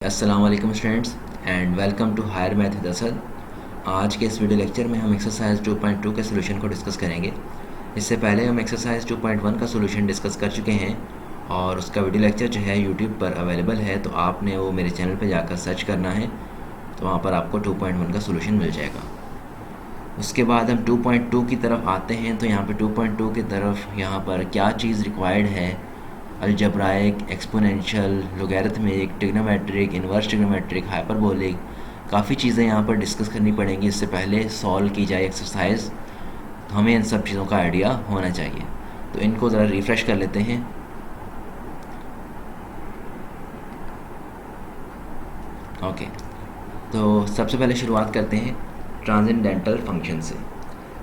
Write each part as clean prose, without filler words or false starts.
अस्सलाम वालेकुम students and welcome to higher math with Asad. आज के इस वीडियो लेक्चर में हम एक्सरसाइज 2.2 के सोल्यूशन को डिस्कस करेंगे। इससे पहले हम एक्सरसाइज 2.1 का सोल्यूशन डिस्कस कर चुके हैं और उसका वीडियो लेक्चर जो है यूट्यूब पर अवेलेबल है, तो आपने वो मेरे चैनल पे जाकर सर्च करना है, तो वहाँ पर आपको 2.1 का सोल्यूशन मिल जाएगा। उसके बाद हम 2.2 की तरफ आते हैं। तो यहाँ पर 2.2 की तरफ यहाँ पर क्या चीज़ रिक्वायर्ड है, algebraic, exponential, logarithmic, trigonometric, inverse trigonometric, hyperbolic, काफ़ी चीज़ें यहाँ पर डिस्कस करनी पड़ेंगी। इससे पहले सॉल्व की जाए एक्सरसाइज, तो हमें इन सब चीज़ों का आइडिया होना चाहिए। तो इनको ज़रा रिफ़्रेश कर लेते हैं। ओके, तो सबसे पहले शुरुआत करते हैं ट्रांसेंडेंटल फंक्शन से।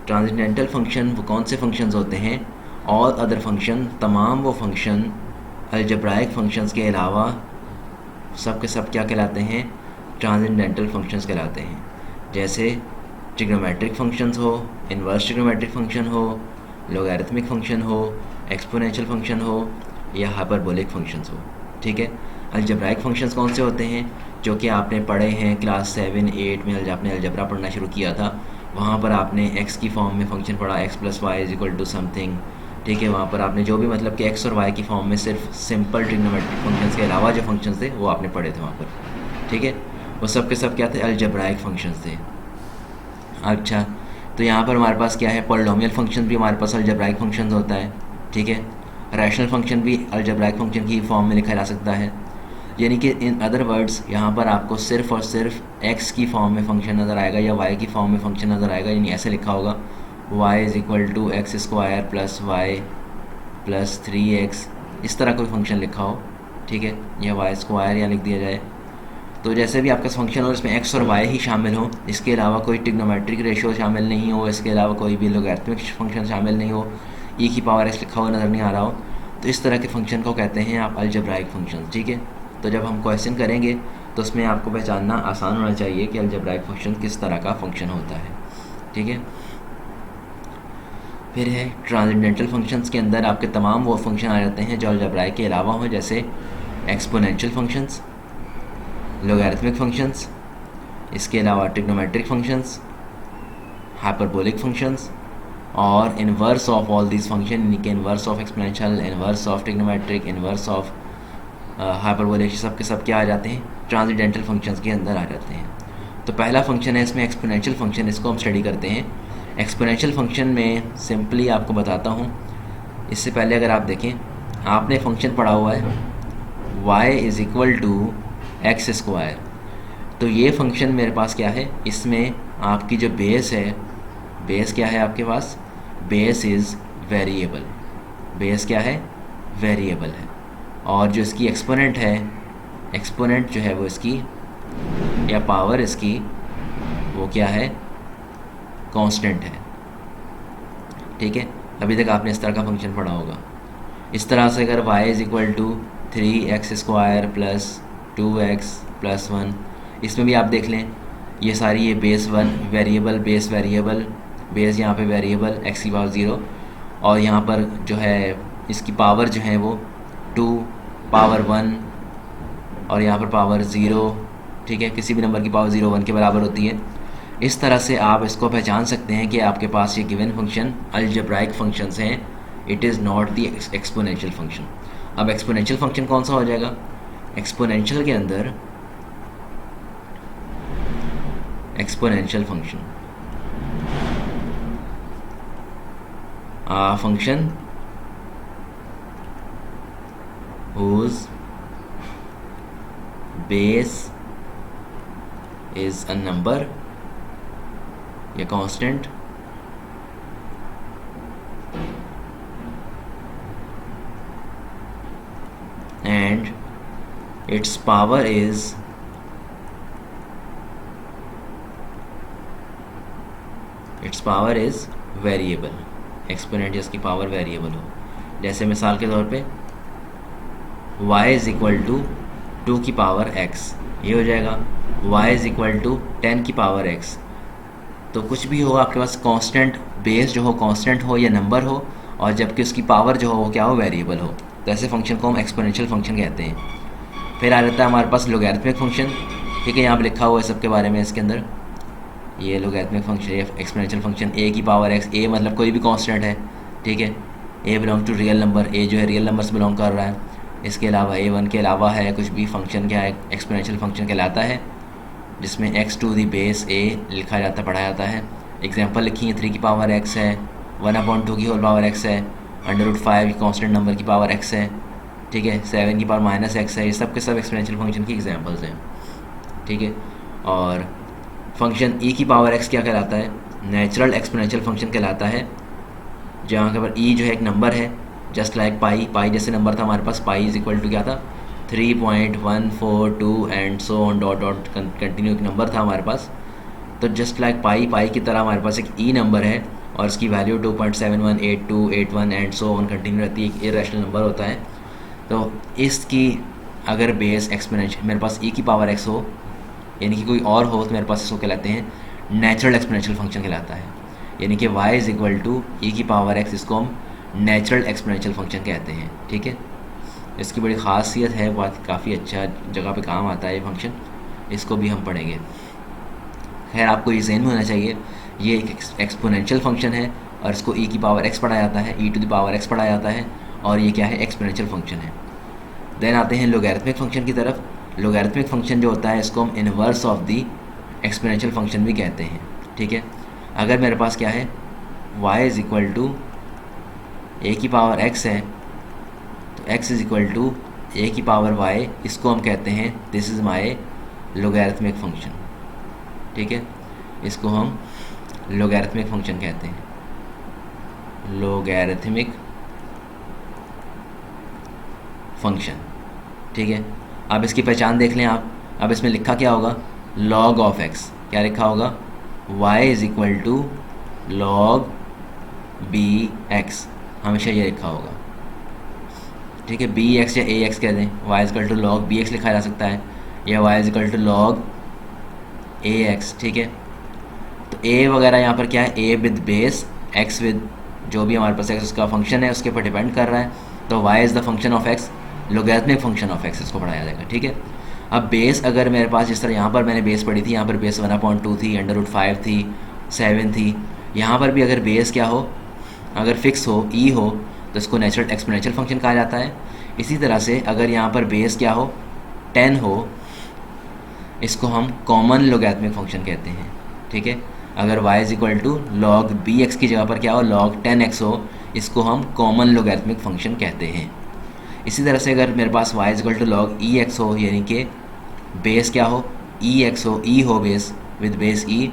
ट्रांसेंडेंटल फंक्शन वो कौन से फंक्शंस होते हैं? और अदर फंक्शन, तमाम वो फंक्शन अलजेब्राइक फंक्शंस के अलावा सब के सब क्या कहलाते हैं? ट्रांसेंडेंटल फंक्शंस कहलाते हैं। जैसे ट्रिग्नोमेट्रिक फंक्शंस हो, इन्वर्स ट्रिग्नोमेट्रिक फंक्शन हो, लोगैरिथमिक फंक्शन हो, एक्सपोनेंशियल फंक्शन हो या हाइपरबोलिक फंक्शंस हो। ठीक है। अलजेब्राइक फंक्शंस कौन से होते हैं? जो कि आपने पढ़े हैं क्लास 7-8 में, आपने अलजेब्रा पढ़ना शुरू किया था, वहाँ पर आपने एक्स की फॉर्म में फंक्शन पढ़ा, X plus Y is equal to something. ठीक है, वहाँ पर आपने जो भी मतलब कि एक्स और वाई की फॉर्म में सिर्फ सिंपल ट्रिग्नोमेट्रिक फंक्शंस के अलावा जो फंक्शंस थे वो आपने पढ़े थे वहाँ पर। ठीक है, वो सब के सब क्या थे? अलजेब्राइक फंक्शंस थे। अच्छा, तो यहाँ पर हमारे पास क्या है? पॉलिनोमियल फंक्शन भी हमारे पास अलजेब्राइक फंक्शंस होता है। ठीक है, रैशनल फंक्शन भी अलजेब्राइक फंक्शन की फॉर्म में लिखा जा सकता है। यानी कि इन अदर वर्ड्स यहाँ पर आपको सिर्फ और सिर्फ एक्स की फॉर्म में फंक्शन नज़र आएगा या वाई की फॉर्म में फंक्शन नज़र आएगा। यानी ऐसे लिखा होगा y is equal to X square plus Y plus 3x, इस तरह कोई फंक्शन लिखा हो। ठीक है, या वाई स्क्वायर या लिख दिया जाए। तो जैसे भी आपका फंक्शन हो, इसमें x और y ही शामिल हो, इसके अलावा कोई ट्रिग्नोमेट्रिक रेशियो शामिल नहीं हो, इसके अलावा कोई भी लोगैरिथमिक फंक्शन शामिल नहीं हो, e की पावर x लिखा हुआ नज़र नहीं आ रहा हो, तो इस तरह के फंक्शन को कहते हैं आप अलजेब्राइक फंक्शन। ठीक है, तो जब हम क्वेश्चन करेंगे तो उसमें आपको पहचानना आसान होना चाहिए कि अलजेब्राइक फंक्शन किस तरह का फंक्शन होता है। ठीक है, फिर है ट्रांसेंडेंटल फंक्शंस के अंदर आपके तमाम वो फंक्शन आ जाते हैं जो अलजेब्राइक के अलावा हो, जैसे एक्सपोनेंशियल फंक्शंस, लोगैरिथमिक फंक्शंस, इसके अलावा ट्रिग्नोमेट्रिक फंक्शंस, हाइपरबोलिक फंक्शंस और inverse of all these function, यानी कि inverse of exponential, inverse of trigonometric, inverse of hyperbolic, सब के सब क्या आ जाते हैं? ट्रांसेंडेंटल फंक्शंस के अंदर आ जाते हैं। तो पहला फंक्शन है इसमें एक्सपोनेंशियल फंक्शन, इसको हम स्टडी करते हैं। एक्सपोनेंशियल फंक्शन में सिंपली आपको बताता हूँ, इससे पहले अगर आप देखें, आपने फंक्शन पढ़ा हुआ है y is equal to X square. तो ये फंक्शन मेरे पास क्या है? इसमें आपकी जो बेस है, बेस क्या है आपके पास? Base is variable. बेस क्या है? वेरिएबल है। और जो इसकी एक्सपोनेंट है, एक्सपोनेंट जो है वो इसकी या पावर इसकी वो क्या है? कांस्टेंट है। ठीक है, अभी तक आपने इस तरह का फंक्शन पढ़ा होगा। इस तरह से अगर y is equal to 3x square plus 2x plus 1, इसमें भी आप देख लें, ये सारी ये base 1 variable, base variable, base यहाँ पे वेरिएबल x की पावर 0, और यहाँ पर जो है इसकी पावर जो है वो 2 पावर 1 और यहाँ पर पावर 0। ठीक है, किसी भी नंबर की पावर 0 1 के बराबर होती है। इस तरह से आप इसको पहचान सकते हैं कि आपके पास ये गिवन फंक्शन अलजेब्राइक फंक्शंस हैं, it is not the exponential function. अब एक्सपोनेंशियल फंक्शन कौन सा हो जाएगा? एक्सपोनेंशियल के अंदर exponential function function whose base is a number, a constant, and its power is variable. Exponent जिसकी पावर वेरिएबल हो, जैसे मिसाल के तौर पे y इज़ इक्वल टू 2 की पावर x, ये हो जाएगा y इज़ इक्वल टू 10 की पावर x। तो कुछ भी हो आपके पास, कांस्टेंट बेस जो हो कांस्टेंट हो या नंबर हो, और जबकि उसकी पावर जो हो वो क्या हो? वेरिएबल हो। तो ऐसे फंक्शन को हम एक्सपोनेंशियल फंक्शन कहते हैं। फिर आ जाता है हमारे पास लोगैरिथमिक फंक्शन, ठीक है, यहाँ पर लिखा हुआ है सबके बारे में इसके अंदर। ये लोगैरिथमिक फंक्शन, ये एक्सपोनेंशियल फंक्शन, ए की पावर एक्स, ए मतलब कोई भी कांस्टेंट है, ठीक है, ए बिलोंग टू रियल नंबर, ए जो है रियल नंबर से बिलोंग कर रहा है। इसके अलावा A1 के अलावा है कुछ भी फंक्शन क्या है, एक्सपोनेंशियल फंक्शन कहलाता है, जिसमें x to the base a लिखा जाता पढ़ाया जाता है। एग्जांपल लिखी है, 3 की पावर x है, 1/2 की होल पावर x है, √5 कांस्टेंट नंबर की पावर x है, ठीक है, 7 की पावर -x है। ये सब के सब एक्सपोनेंशियल फंक्शन की एग्जांपल्स हैं, ठीक है। और फंक्शन e की पावर x क्या कहलाता है, नेचुरल एक्सपोनेंशियल फंक्शन कहलाता है, जहाँ के पर e जो है एक नंबर है, जस्ट लाइक पाई जैसे नंबर था हमारे पास, पाई इज इक्वल टू क्या था, 3.142 and so on dot dot continue एक नंबर था हमारे पास। तो जस्ट लाइक पाई की तरह हमारे पास एक ई नंबर है और इसकी value 2.718281 and so on continue रहती है, एक इरेशनल नंबर होता है। तो इसकी अगर बेस एक्सपोनेंशियल मेरे पास ई की पावर एक्स हो, यानी कि कोई और हो, तो मेरे पास इसको कहलाते हैं नेचुरल एक्सपोनेंशियल फंक्शन कहलाता है, यानी कि y इज इक्वल टू ई की पावर एक्स, इसको हम नेचुरल एक्सपोनेंशियल फंक्शन कहते हैं, ठीक है। इसकी बड़ी ख़ासियत है, बहुत काफ़ी अच्छा जगह पे काम आता है ये फंक्शन, इसको भी हम पढ़ेंगे। खैर आपको ये ज़हन में होना चाहिए, ये एक एक्सपोनेंशियल फंक्शन है और इसको e की पावर x पढ़ा जाता है, e to the power x पढ़ा जाता है, और ये क्या है, एक्सपोनेंशियल फंक्शन है। देन आते हैं लोगैरिथमिक फंक्शन की तरफ। लोगैरिथमिक फंक्शन जो होता है इसको हम inverse of the exponential function भी कहते हैं, ठीक है। अगर मेरे पास क्या है, y इज इक्वल टू ए की पावर x है, तो x इज इक्वल टू ए की पावर y, इसको हम कहते हैं this is my logarithmic function, ठीक है। इसको हम लोगैरिथमिक फंक्शन कहते हैं, लोगैरिथमिक फंक्शन, ठीक है। अब इसकी पहचान देख लें आप। अब इसमें लिखा क्या होगा, log ऑफ x, क्या लिखा होगा, y is equal to log bx, हमेशा ये लिखा होगा, ठीक है। bx या ax कह दें, y is equal to log bx लिखा जा सकता है, या y is equal to log ax, ठीक है। तो a वगैरह यहाँ पर क्या है, a with base, x with जो भी हमारे पास x उसका फंक्शन है उसके ऊपर डिपेंड कर रहा है, तो y is the function of x, logarithmic function of x इसको पढ़ाया जाएगा, ठीक है। अब बेस अगर मेरे पास, जिस तरह यहाँ पर मैंने बेस पढ़ी थी, यहाँ पर बेस 1/2 थी, √5 थी, 7 थी, यहाँ पर भी अगर बेस क्या हो, अगर फिक्स हो, e हो, तो इसको नेचुरल एक्सपोनेंशियल फंक्शन कहा जाता है। इसी तरह से अगर यहाँ पर बेस क्या हो, 10 हो, इसको हम कॉमन लोगैरिथमिक फंक्शन कहते हैं, ठीक है। अगर y is equal to log bx की जगह पर क्या हो, log 10x हो, इसको हम कॉमन लोगैरिथमिक फंक्शन कहते हैं। इसी तरह से अगर मेरे पास y is equal to log ex हो, यानी कि बेस क्या हो, ex हो, e हो बेस विद बेस e,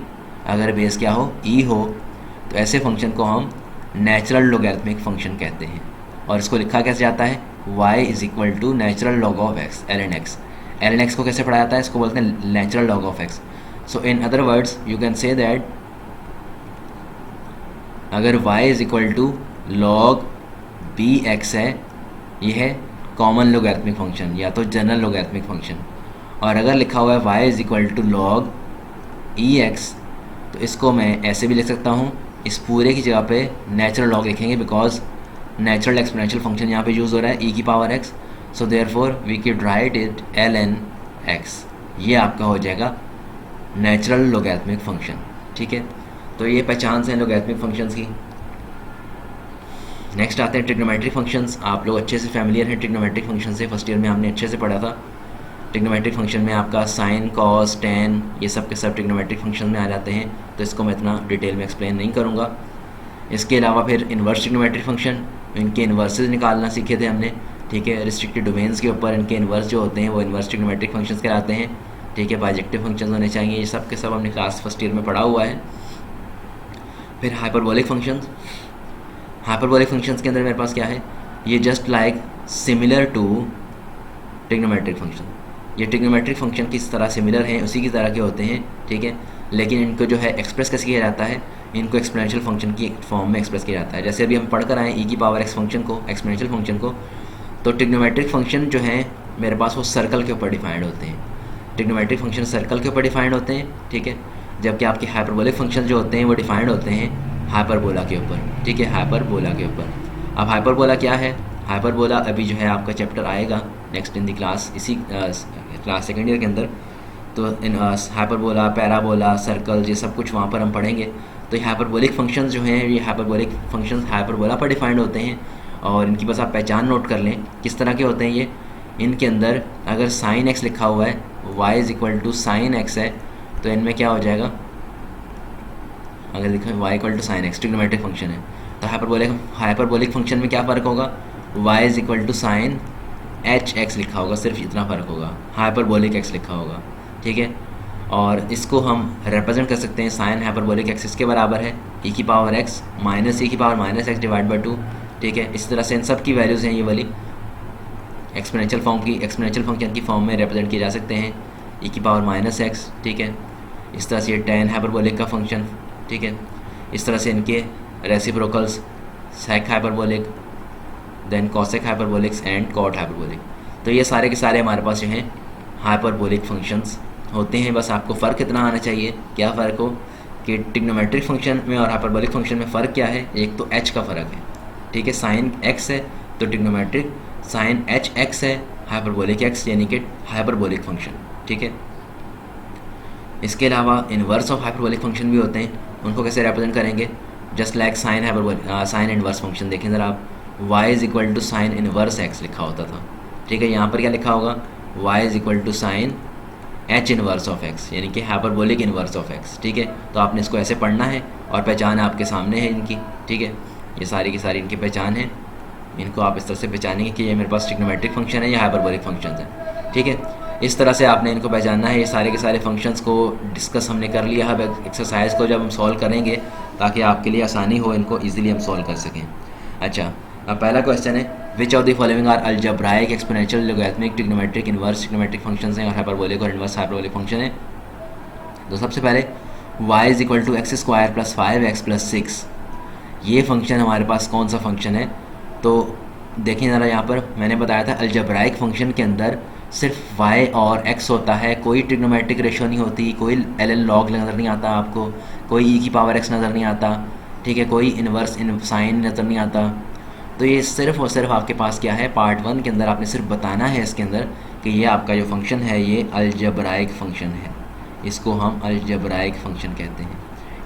अगर बेस क्या हो, e हो, तो ऐसे फंक्शन को हम नेचुरल लोगैरिथमिक फंक्शन कहते हैं। और इसको लिखा कैसे जाता है, y is equal to natural log of x, ln x। ln x को कैसे पढ़ा जाता है, इसको बोलते हैं natural log of x। So in other words you can say that अगर y is equal to log bx है, यह है कॉमन लोगैरिथमिक फंक्शन या तो जनरल लोगैरिथमिक फंक्शन। और अगर लिखा हुआ है y is equal to log ex, तो इसको मैं ऐसे भी लिख सकता हूँ, इस पूरे की जगह पे नेचुरल लॉग लिखेंगे, बिकॉज नेचुरल एक्सपोनेंशियल फंक्शन यहाँ पे यूज़ हो रहा है, e की power x, so therefore we can write it ln x। ये आपका हो जाएगा नेचुरल लोगैरिथमिक फंक्शन, ठीक है। तो ये पहचान से हैं लोगैरिथमिक फंक्शंस की। नेक्स्ट आते हैं ट्रिग्नोमेट्रिक फंक्शंस। आप लोग अच्छे से फैमिलियर हैं ट्रिग्नोमेट्रिक फंक्शन से, फर्स्ट ईयर में हमने अच्छे से पढ़ा था। ट्रिग्नोमेट्रिक फंक्शन में आपका साइन, कॉस, टेन, ये सब के सब ट्रिग्नोमेट्रिक फंक्शन में आ जाते हैं, तो इसको मैं इतना डिटेल में एक्सप्लेन नहीं करूँगा। इसके अलावा फिर इन्वर्स ट्रिग्नोमेट्रिक फंक्शन, इनके इन्वर्सेस निकालना सीखे थे हमने, ठीक है। रिस्ट्रिक्टेड डोमेन्स के ऊपर इनके इन्वर्स जो होते हैं वो इन्वर्स ट्रिग्नोमेट्रिक फंक्शंस कहलाते हैं, ठीक है। बाइजेक्टिव फंक्शंस होने चाहिए, ये सब के सब हमने क्लास फर्स्ट ईयर में पढ़ा हुआ है। फिर हाइपरबोलिक फंक्शंस। हाइपरबोलिक फंक्शंस के अंदर मेरे पास क्या है, ये just like similar to trigonometric function, ये ट्रिग्नोमेट्रिक फंक्शन किस तरह सिमिलर हैं उसी की तरह के होते हैं, ठीक है। लेकिन इनको जो है एक्सप्रेस कैसे किया जाता है, इनको एक्सपोनेंशियल फंक्शन की फॉर्म में एक्सप्रेस किया जाता है। जैसे अभी हम पढ़ कर आए e की पावर x फंक्शन को, एक्सपोनेंशियल फंक्शन को, तो ट्रिग्नोमेट्रिक फंक्शन जो है मेरे पास वो सर्कल के ऊपर डिफाइंड होते हैं। ट्रिग्नोमेट्रिक फंक्शन सर्कल के ऊपर डिफाइंड होते हैं, ठीक है। जबकि आपके हाइपरबोलिक फंक्शन जो होते हैं वो डिफाइंड होते हैं हाइपरबोला के ऊपर, ठीक है, हाइपरबोला के ऊपर। अब हाइपरबोला क्या है, हाइपरबोला अभी जो है आपका चैप्टर आएगा नेक्स्ट इन द क्लास, इसी क्लास सेकेंड ईयर के अंदर। तो इन हाइपरबोला, पैराबोला, सर्कल, ये सब कुछ वहाँ पर हम पढ़ेंगे। तो हाइपरबोलिक फंक्शंस जो हैं, ये हाइपरबोलिक फंक्शंस हाइपरबोला पर डिफाइंड होते हैं, और इनकी बस आप पहचान नोट कर लें किस तरह के होते हैं ये। इनके अंदर अगर साइन एक्स लिखा हुआ है, y is equal to sine X है, तो इनमें क्या हो जाएगा, अगर लिखा है y equal to sine X, trigonometric function है, तो हाइपरबोलिक फंक्शन में क्या फ़र्क होगा, y is equal to sine H X लिखा होगा, सिर्फ इतना फ़र्क होगा, हाइपरबोलिक x लिखा होगा, ठीक है। और इसको हम रिप्रेजेंट कर सकते हैं, साइन हाइपरबोलिक एक्स इसके बराबर है e की पावर x माइनस e की power minus x divide by 2, ठीक है। इस तरह से इन सब की वैल्यूज़ हैं ये वाली एक्सपोनेंशियल फंक्शन की फॉर्म में रिप्रेजेंट किए जा सकते हैं, e की पावर माइनस एक्स, ठीक है। इस तरह से ये tan हाइपरबोलिक का फंक्शन, ठीक है। इस तरह से इनके reciprocals sec hyperbolic, then cosec hyperbolics and cot hyperbolic. तो ये सारे के सारे हमारे पास जो हैं हाइपरबोलिक फंक्शंस होते हैं। बस आपको फ़र्क इतना आना चाहिए, क्या फ़र्क हो कि ट्रिग्नोमेट्रिक फंक्शन में और हाइपरबोलिक फंक्शन में फ़र्क क्या है। एक तो h का फ़र्क है, ठीक है, साइन x है तो ट्रिग्नोमेट्रिक, साइन एच एक्स है हाइपरबोलिक x, यानी कि हाइपरबोलिक फंक्शन, ठीक है। इसके अलावा इन्वर्स ऑफ हाइपरबोलिक फंक्शन भी होते हैं, उनको कैसे रिप्रेजेंट करेंगे, just like sine inverse function. देखें ज़रा आप, y is equal to sine inverse x लिखा होता था, ठीक है। यहाँ पर क्या लिखा होगा, y is equal to sine H inverse of x, यानी कि हाइपरबोलिक इन्वर्स ऑफ x, ठीक है। तो आपने इसको ऐसे पढ़ना है और पहचान आपके सामने है इनकी, ठीक है। ये सारी की सारी इनकी पहचान है, इनको आप इस तरह से पहचानेंगे कि ये मेरे पास ट्रिग्नोमेट्रिक फंक्शन है या हाइपरबोलिक फंक्शन है, ठीक है। इस तरह से आपने इनको पहचानना है। ये सारे के सारे फंक्शंस को डिस्कस हमने कर लिया है एक्सरसाइज को जब हम सॉल्व करेंगे, ताकि आपके लिए आसानी हो, इनको ईजिली हम सॉल्व कर सकें। अच्छा, अब पहला क्वेश्चन है, which of the following are algebraic, exponential, logarithmic, trigonometric, inverse trigonometric functions हैं और हाइपरबोलिक और इन्वर्स हाइपरबोलिक फंक्शन है। तो सबसे पहले y is equal to X square plus 5x plus 6, ये फंक्शन हमारे पास कौन सा फंक्शन है। तो देखिए ज़रा, यहाँ पर मैंने बताया था अलजेब्राइक फंक्शन के अंदर सिर्फ y और x होता है, कोई ट्रिग्नोमेट्रिक रेशो नहीं होती, कोई ln log नज़र नहीं आता आपको, कोई e की पावर x नज़र नहीं आता, ठीक है, कोई इन्वर्स साइन नज़र नहीं आता। तो ये सिर्फ और सिर्फ आपके पास क्या है, पार्ट 1 के अंदर आपने सिर्फ बताना है इसके अंदर कि ये आपका जो फंक्शन है ये अलजेब्राइक फंक्शन है, इसको हम अलजेब्राइक फंक्शन कहते हैं।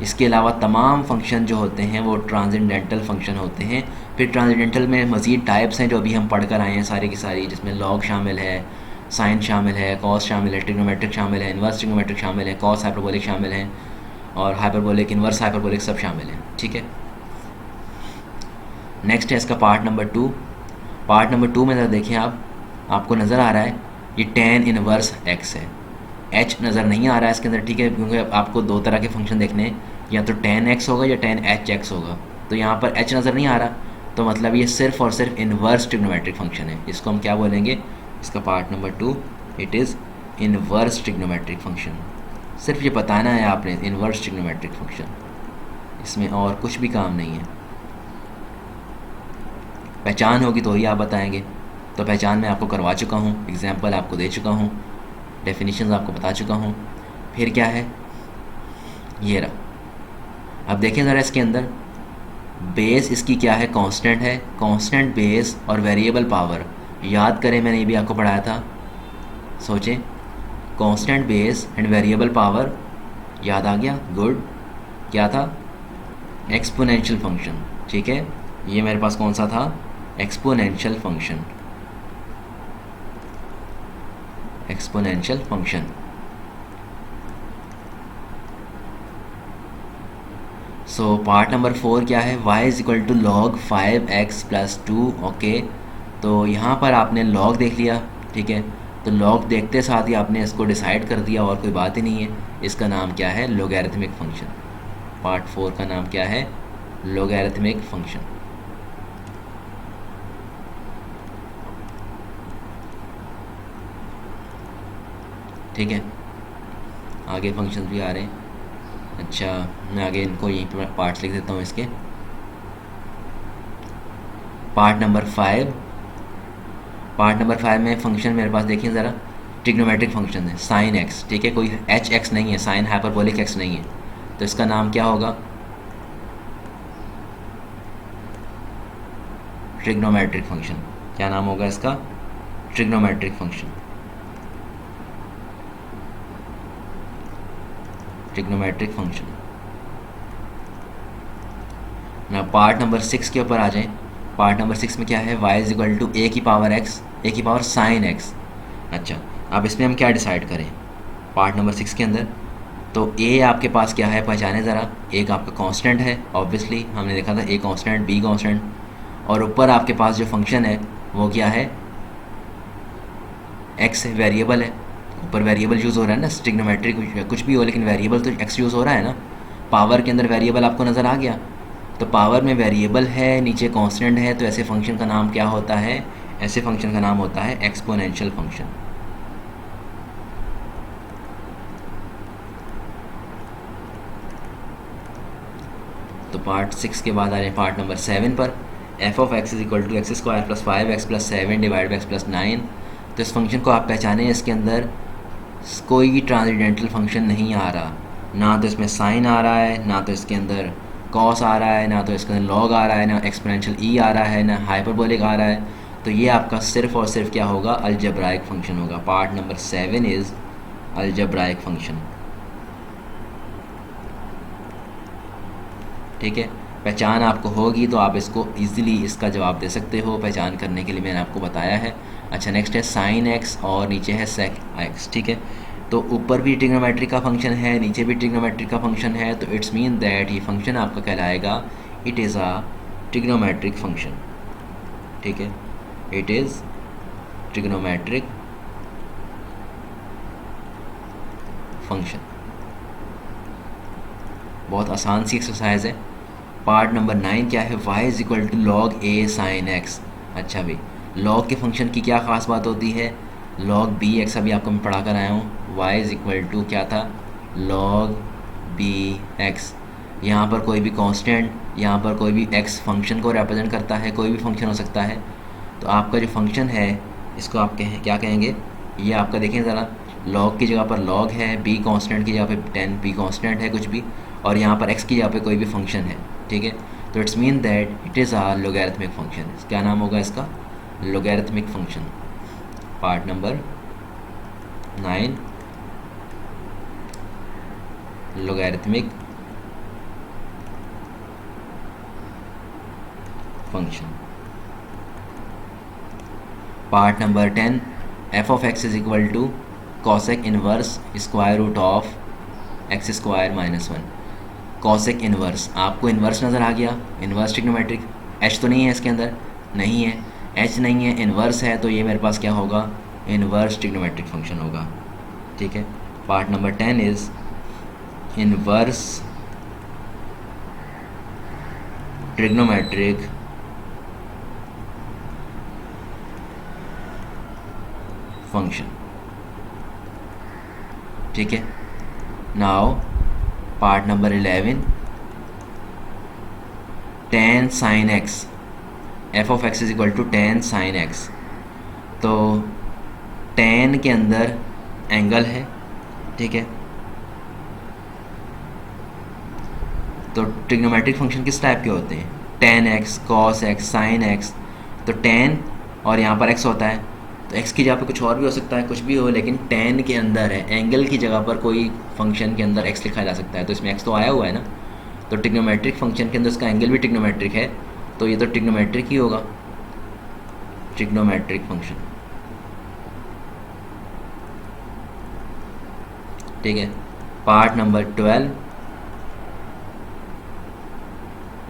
इसके अलावा तमाम फंक्शन जो होते हैं वो ट्रांसेंडेंटल फंक्शन होते हैं। फिर ट्रांसेंडेंटल में मज़ीद टाइप्स हैं जो अभी हम पढ़ कर आए हैं सारी की सारी, जिसमें लॉग शामिल है, साइन शामिल है, कॉस शामिल है, ट्रिग्नोमेट्रिक शामिल है, इन्वर्स ट्रिग्नोमेट्रिक शामिल है, कॉस हाइपरबोलिक शामिल है, और हाइपरबोलिक, इन्वर्स हाइपरबोलिक सब शामिल हैं, ठीक है। नेक्स्ट है इसका पार्ट नंबर 2। पार्ट नंबर 2 में ज़रा देखें आप, आपको नज़र आ रहा है ये tan इन्वर्स x है, h नज़र नहीं आ रहा है इसके अंदर, ठीक है, क्योंकि आपको दो तरह के फंक्शन देखने हैं, या तो tan x होगा या tan hx होगा। तो यहाँ पर h नज़र नहीं आ रहा, तो मतलब ये सिर्फ और सिर्फ इन्वर्स ट्रिग्नोमेट्रिक फंक्शन है। इसको हम क्या बोलेंगे, इसका part number 2, it is inverse trigonometric function. सिर्फ ये बताना है आपने, इन्वर्स ट्रिग्नोमेट्रिक फंक्शन, इसमें और कुछ भी काम नहीं है। पहचान होगी तो ही आप बताएंगे, तो पहचान मैं आपको करवा चुका हूँ, एग्जाम्पल आपको दे चुका हूँ, डेफिनेशंस आपको बता चुका हूँ। फिर क्या है, ये रहा। अब देखें ज़रा, इसके अंदर बेस इसकी क्या है, कांस्टेंट है, कांस्टेंट बेस और वेरिएबल पावर। याद करें, मैंने ये भी आपको पढ़ाया था, सोचें, constant base and variable power, याद आ गया, गुड। क्या था, एक्सपोनेंशियल फंक्शन, ठीक है। ये मेरे पास कौन सा था, exponential function, exponential function. So part number 4 क्या है, y is equal to log 5x plus 2, okay. तो यहाँ पर आपने लॉग देख लिया, ठीक है, तो लॉग देखते साथ ही आपने इसको डिसाइड कर दिया, और कोई बात ही नहीं है। इसका नाम क्या है, लोगैरिथमिक फंक्शन। पार्ट 4 का नाम क्या है, लोगैरिथमिक फंक्शन, ठीक है। आगे फंक्शंस भी आ रहे हैं। अच्छा, मैं आगे इनको यहीं पर पार्ट्स लिख देता हूँ इसके। पार्ट नंबर 5, पार्ट नंबर 5 में फंक्शन मेरे पास देखिए ज़रा, ट्रिग्नोमेट्रिक फंक्शन है, साइन एक्स, ठीक है, कोई एच एक्स नहीं है, साइन हाइपरबोलिक एक्स नहीं है, तो इसका नाम क्या होगा, ट्रिग्नोमेट्रिक फंक्शन। क्या नाम होगा इसका, ट्रिग्नोमेट्रिक फंक्शन, ट्रिग्नोमेट्रिक फंक्शन। ना पार्ट नंबर 6 के ऊपर आ जाएं। पार्ट नंबर 6 में क्या है, y इज इक्वल टू ए की पावर x, ए की पावर साइन x। अच्छा, अब इसमें हम क्या डिसाइड करें पार्ट नंबर 6 के अंदर? तो a आपके पास क्या है, पहचाने ज़रा। एक आपका कांस्टेंट है, ऑब्वियसली हमने देखा था a कांस्टेंट, b कांस्टेंट, और ऊपर आपके पास जो फंक्शन है वो क्या है, x है, वेरिएबल है। ऊपर वेरिएबल यूज़ हो रहा है ना, ट्रिग्नोमेट्रिक कुछ भी हो लेकिन वेरिएबल तो x यूज़ हो रहा है ना। पावर के अंदर वेरिएबल आपको नज़र आ गया, तो पावर में वेरिएबल है, नीचे कांस्टेंट है, तो ऐसे फंक्शन का नाम क्या होता है, ऐसे फंक्शन का नाम होता है एक्सपोनेंशियल फंक्शन। तो पार्ट 6 के बाद आ रहे हैं पार्ट नंबर 7 पर। F of X is equal to X square plus 5x plus 7 divide by X plus 9। तो इस फंक्शन को आप पहचानें, इसके अंदर कोई ट्रांसेंडेंटल फंक्शन नहीं आ रहा, ना तो इसमें साइन आ रहा है, ना तो इसके अंदर कॉस आ रहा है, ना तो इसके अंदर लॉग आ रहा है, ना एक्सपोनेंशियल ई आ रहा है, ना हाइपरबोलिक आ रहा है। तो ये आपका सिर्फ और सिर्फ क्या होगा, अलजेब्राइक फंक्शन होगा। Part number 7 is algebraic function. ठीक है, पहचान आपको होगी तो आप इसको इजीली इसका जवाब दे सकते हो। पहचान करने के लिए मैंने आपको बताया है। अच्छा, नेक्स्ट है साइन एक्स और नीचे है सेक एक्स। ठीक है, तो ऊपर भी ट्रिग्नोमेट्रिक का फंक्शन है, नीचे भी ट्रिग्नोमेट्रिक का फंक्शन है, तो इट्स मीन दैट ये फंक्शन आपका कहलाएगा, it is a trigonometric function. ठीक है, इट इज़ ट्रिग्नोमेट्रिक फंक्शन। बहुत आसान सी एक्सरसाइज है। पार्ट नंबर 9 क्या है, y is equal to log A sine X. अच्छा भाई, लॉग के फंक्शन की क्या ख़ास बात होती है, लॉग बी एक्स अभी आपको मैं पढ़ा कर आया हूँ। y इज इक्वल टू क्या था, लॉग बी एक्स। यहाँ पर कोई भी कांस्टेंट, यहाँ पर कोई भी x फंक्शन को रिप्रेजेंट करता है, कोई भी फंक्शन हो सकता है। तो आपका जो फंक्शन है इसको आप क्या कहेंगे, ये आपका देखें ज़रा, लॉग की जगह पर लॉग है, बी कांस्टेंट की जगह पे 10 बी कांस्टेंट है कुछ भी, और यहाँ पर x की जगह पे कोई भी फंक्शन है। ठीक है, तो it's mean that it is a logarithmic function. क्या नाम होगा इसका, logarithmic function. Part number 9 logarithmic function. Part number 10 F of X is equal to cosec inverse square root of X square minus 1। Cosec inverse, आपको inverse नज़र आ गया, inverse trigonometric. H तो नहीं है इसके अंदर, नहीं है, एच नहीं है, इनवर्स है, तो ये मेरे पास क्या होगा, इनवर्स ट्रिग्नोमेट्रिक फंक्शन होगा। ठीक है, part number 10 is inverse trigonometric function. ठीक है, now part number 11 tan sin x, F of X is equal to tan sin x। तो tan के अंदर एंगल है। ठीक है, तो ट्रिग्नोमेट्रिक फंक्शन किस टाइप के होते हैं, tan x, cos x, sin x। तो tan और यहाँ पर x होता है, तो x की जगह पे कुछ और भी हो सकता है, कुछ भी हो, लेकिन tan के अंदर है, एंगल की जगह पर कोई फंक्शन के अंदर x लिखा जा सकता है, तो इसमें x तो आया हुआ है ना। तो ट्रिग्नोमेट्रिक फंक्शन के अंदर इसका एंगल भी ट्रिग्नोमेट्रिक है, तो ये तो ट्रिग्नोमेट्रिक ही होगा, ट्रिग्नोमेट्रिक फंक्शन। ठीक है, part number 12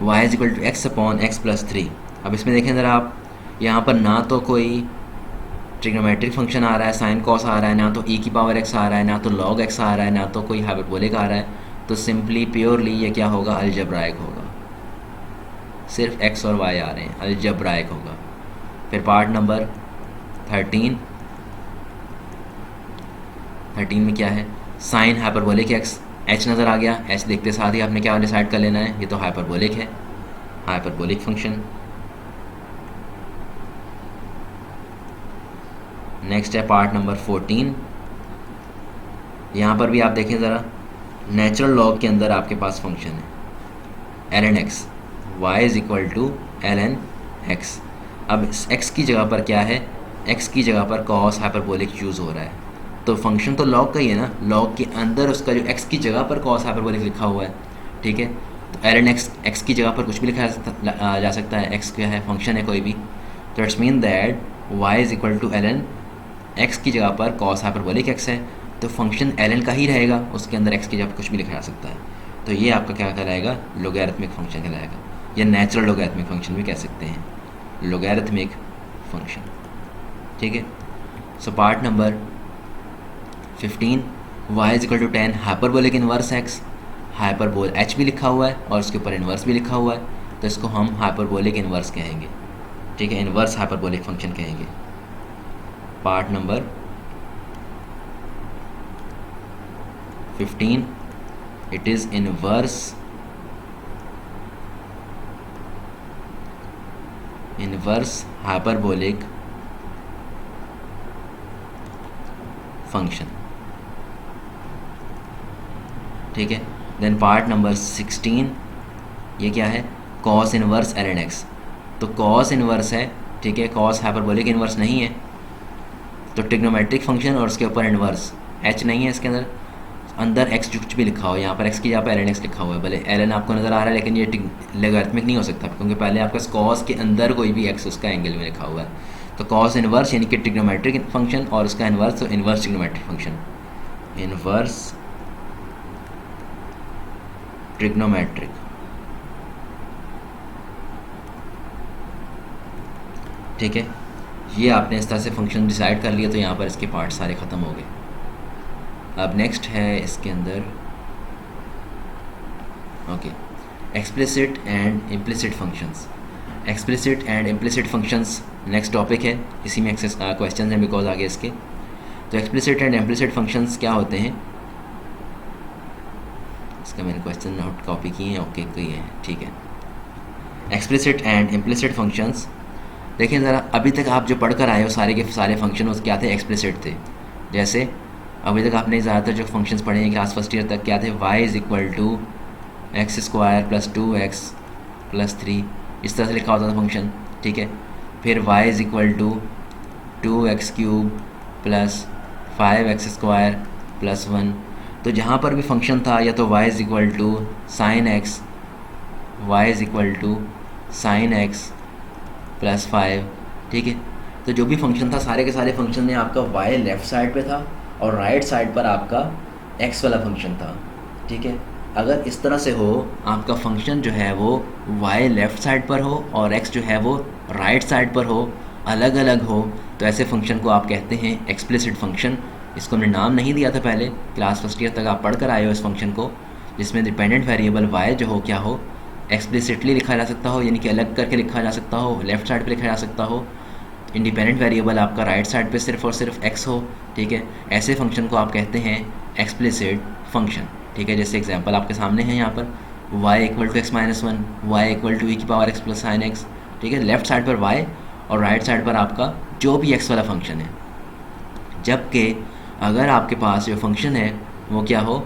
y is equal to X upon X plus 3। अब इसमें देखें ज़रा आप, यहाँ पर ना तो कोई ट्रिग्नोमेट्रिक फंक्शन आ रहा है, साइन कॉस आ रहा है, ना तो e की पावर x आ रहा है, ना तो log x आ रहा है, ना तो कोई हाइपरबोलिक आ रहा है, तो सिंपली प्योरली ये क्या होगा, अलजेब्राइक होगा। सिर्फ x और y आ रहे हैं, अलजेब्राइक होगा। फिर पार्ट नंबर 13 में क्या है, साइन हाइपरबोलिक x, h नज़र आ गया, h देखते साथ ही आपने क्या डिसाइड कर लेना है, ये तो हाइपरबोलिक है, हाइपरबोलिक फंक्शन। नेक्स्ट है पार्ट नंबर 14। यहाँ पर भी आप देखें ज़रा, नेचुरल लॉग के अंदर आपके पास फंक्शन है ln x, y is equal to ln x। अब इस x की जगह पर क्या है, एक्स की जगह पर कॉस हाइपरबोलिक यूज़ हो रहा है। तो फंक्शन तो लॉग का ही है ना, लॉग के अंदर उसका जो एक्स की जगह पर कॉस हाइपरबोलिक लिखा हुआ है, ठीक है। तो एल एन एक्स की जगह पर कुछ भी लिखा जा सकता है, एक्स क्या है, फंक्शन है कोई भी। तो it's mean that Y is equal to L N, X की जगह पर कॉस हाइपरबोलिक एक्स है, तो फंक्शन एल एन का ही रहेगा, उसके अंदर एक्स की जगह कुछ भी लिखा जा सकता है। तो ये आपका क्या कहलाएगा, लोगैरिथमिक फंक्शन कहलाएगा, या नेचुरल लोगैरिथमिक फंक्शन भी कह सकते हैं, लोगैरिथमिक फंक्शन, ठीक है। So part number 15, y is equal to 10 hyperbolic inverse X, hyperbole h भी लिखा हुआ है और उसके ऊपर इनवर्स भी लिखा हुआ है, तो इसको हम हाइपरबोलिक इनवर्स कहेंगे, ठीक है, इनवर्स हाइपरबोलिक फंक्शन कहेंगे। Part number 15, it is inverse hyperbolic function, ठीक है। देन पार्ट नंबर 16, ये क्या है, cos inverse L N X. तो कॉस इनवर्स है, ठीक है, कॉस हाइपरबोलिक इनवर्स नहीं है, तो ट्रिग्नोमेट्रिक फंक्शन और उसके ऊपर इनवर्स, एच नहीं है इसके अंदर, अंदर एक्स कुछ भी लिखा हो, यहाँ पर एक्स की जगह पर एल एन एक्स लिखा हुआ है, भले एल एन आपको नज़र आ रहा है लेकिन ये लोगैरिथमिक नहीं हो सकता, क्योंकि पहले आपका कॉस के अंदर कोई भी एक्स उसका एंगल में लिखा हुआ है। तो कॉस इनवर्स यानी कि ट्रिग्नोमेट्रिक फंक्शन और उसका इनवर्स, तो inverse trigonometric function, inverse trigonometric, ठीक है। ये आपने इस तरह से फंक्शन डिसाइड कर लिया, तो यहाँ पर इसके पार्ट सारे ख़त्म हो गए। अब नेक्स्ट है इसके अंदर, okay, explicit and implicit functions. Explicit and implicit functions next topic है, इसी में क्वेश्चन हैं बिकॉज आगे इसके। तो एक्सप्लिसिट एंड इम्प्लिसिट फंक्शंस क्या होते हैं, इसका मैंने क्वेश्चन नोट कॉपी किए हैं, ओके किए हैं, ठीक है। एक्सप्लिसिट एंड इम्प्लिसिट फंक्शंस, देखिए ज़रा, अभी तक आप जो पढ़ कर आए हो सारे के सारे फंक्शन उस क्या थे, एक्सप्लिसिट थे। जैसे अभी तक आपने ज़्यादातर जो फंक्शंस पढ़े हैं क्लास फर्स्ट ईयर तक क्या थे, y is equal to X square plus 2x plus 3, इस तरह से लिखा होता था फंक्शन, ठीक है। फिर y is equal to 2x cube plus 5x square plus 1, तो जहाँ पर भी फंक्शन था या तो y is equal to sine X, y is equal to sine X plus 5, ठीक है। तो जो भी फंक्शन था सारे के सारे फंक्शन में आपका y लेफ़्ट साइड पे था और राइट साइड पर आपका x वाला फंक्शन था, ठीक है। अगर इस तरह से हो, आपका फंक्शन जो है वो y लेफ़्ट साइड पर हो और x जो है वो राइट साइड पर हो, अलग अलग हो, तो ऐसे फंक्शन को आप कहते हैं एक्सप्लिसिट फंक्शन। इसको हमने नाम नहीं दिया था पहले, क्लास फर्स्ट ईयर तक आप पढ़ कर आए हो इस फंक्शन को, जिसमें डिपेंडेंट वेरिएबल y जो हो क्या हो, एक्सप्लिसिटली लिखा जा सकता हो, यानी कि अलग करके लिखा जा सकता हो, लेफ़्ट साइड पे लिखा जा सकता हो, इंडिपेंडेंट वेरिएबल आपका राइट साइड पे सिर्फ और सिर्फ x हो, ठीक है। ऐसे फंक्शन को आप कहते हैं एक्सप्लिसिट फंक्शन, ठीक है। जैसे एग्जांपल आपके सामने है यहाँ पर, y equal to x minus 1, Y equal to e की power x plus sine X, ठीक है। लेफ़्ट साइड पर y और राइट साइड पर आपका जो भी x वाला फंक्शन है। जबकि अगर आपके पास जो फंक्शन है वो क्या हो,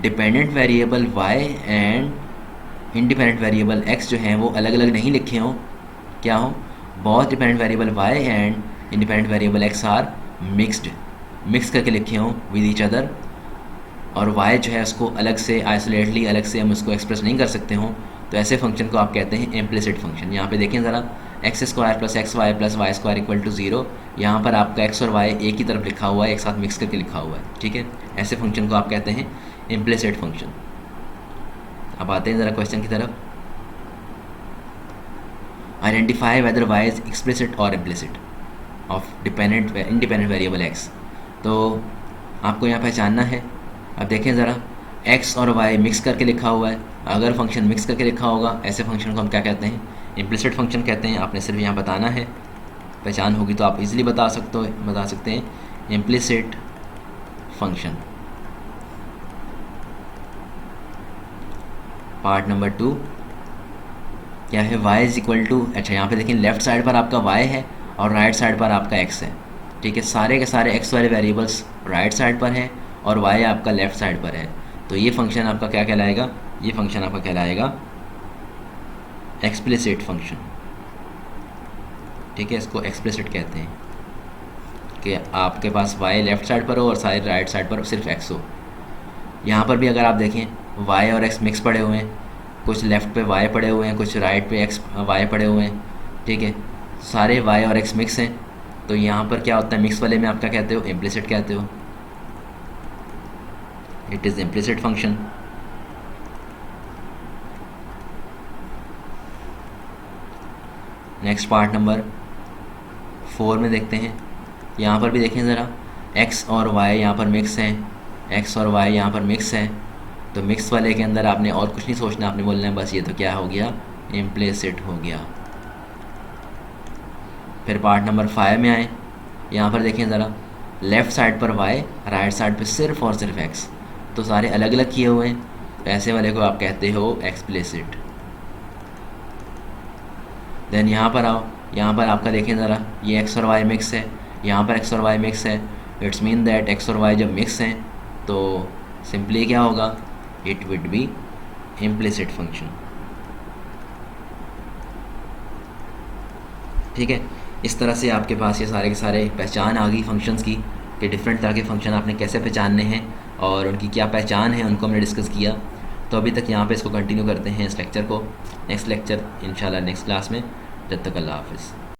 dependent variable y and independent variable x जो हैं वो अलग अलग नहीं लिखे हों, क्या हो, बहुत dependent variable y and independent variable x are mix करके लिखे हों विद ईच अदर, और y जो है उसको अलग से आइसोलेटली अलग से हम उसको एक्सप्रेस नहीं कर सकते हों, तो ऐसे फंक्शन को आप कहते हैं इम्प्लिसिट फंक्शन। यहाँ पे देखें ज़रा, X square plus X Y plus Y square equal to 0, यहाँ पर आपका x और y एक ही तरफ लिखा हुआ है, एक साथ मिक्स करके लिखा हुआ है, ठीक है। ऐसे फंक्शन को आप कहते हैं इम्प्लिसिट फंक्शन। अब आते हैं ज़रा क्वेश्चन की तरफ। Identify whether y is explicit और implicit of independent variable x। तो आपको यहाँ पहचानना है। अब देखें ज़रा, x और y मिक्स करके लिखा हुआ है, अगर फंक्शन मिक्स करके लिखा होगा ऐसे फंक्शन को हम क्या कहते हैं, इम्प्लिसिट फंक्शन कहते हैं। आपने सिर्फ यहाँ बताना है, पहचान होगी तो आप इजीली बता सकते हैं इम्प्लिसिट फंक्शन। पार्ट नंबर 2 क्या है, y इज इक्वल टू, अच्छा यहाँ पे देखें लेफ़्ट साइड पर आपका y है और राइट साइड पर आपका x है, ठीक है। सारे के सारे x वाले वेरिएबल्स राइट साइड पर हैं और y आपका लेफ़्ट साइड पर है, तो ये फंक्शन आपका क्या कहलाएगा, ये फंक्शन आपका कहलाएगा एक्सप्लिसिट फंक्शन, ठीक है। इसको एक्सप्लिसिट कहते हैं, कि आपके पास y लेफ़्ट साइड पर हो और सारे राइट साइड पर सिर्फ x हो। यहाँ पर भी अगर आप देखें y और x मिक्स पड़े हुए हैं, कुछ लेफ़्ट पे y पड़े हुए हैं, कुछ राइट पे y पड़े हुए हैं, ठीक है, सारे y और x मिक्स हैं। तो यहाँ पर क्या होता है, मिक्स वाले में आप क्या कहते हो, इम्प्लिसिट कहते हो, it is implicit function. Next part number 4 में देखते हैं। यहाँ पर भी देखें ज़रा, x और y यहाँ पर मिक्स हैं, x और y यहाँ पर मिक्स हैं। तो मिक्स वाले के अंदर आपने और कुछ नहीं सोचना, आपने बोलना है बस ये तो क्या हो गया, इम्प्लिसिट हो गया। फिर पार्ट नंबर 5 में आए। यहाँ पर देखें ज़रा, लेफ़्ट साइड पर y, राइट साइड पर सिर्फ और सिर्फ x, तो सारे अलग अलग किए हुए हैं, तो ऐसे वाले को आप कहते हो एक्सप्लिसिट। देन यहाँ पर आओ, यहाँ पर आपका देखें ज़रा, ये x और y मिक्स है, यहाँ पर x और y मिक्स है। इट्स मीन दैट x और y जब मिक्स हैं तो सिंपली क्या होगा, it would be implicit function. ठीक है, इस तरह से आपके पास ये सारे के सारे पहचान आ गई फंक्शंस की कि डिफरेंट तरह के फंक्शन आपने कैसे पहचानने हैं और उनकी क्या पहचान है, उनको हमने डिस्कस किया। तो अभी तक यहाँ पे इसको कंटिन्यू करते हैं इस लेक्चर को, नेक्स्ट लेक्चर इंशाल्लाह नेक्स्ट क्लास में। जब तक अल्लाह हाफ़िज़।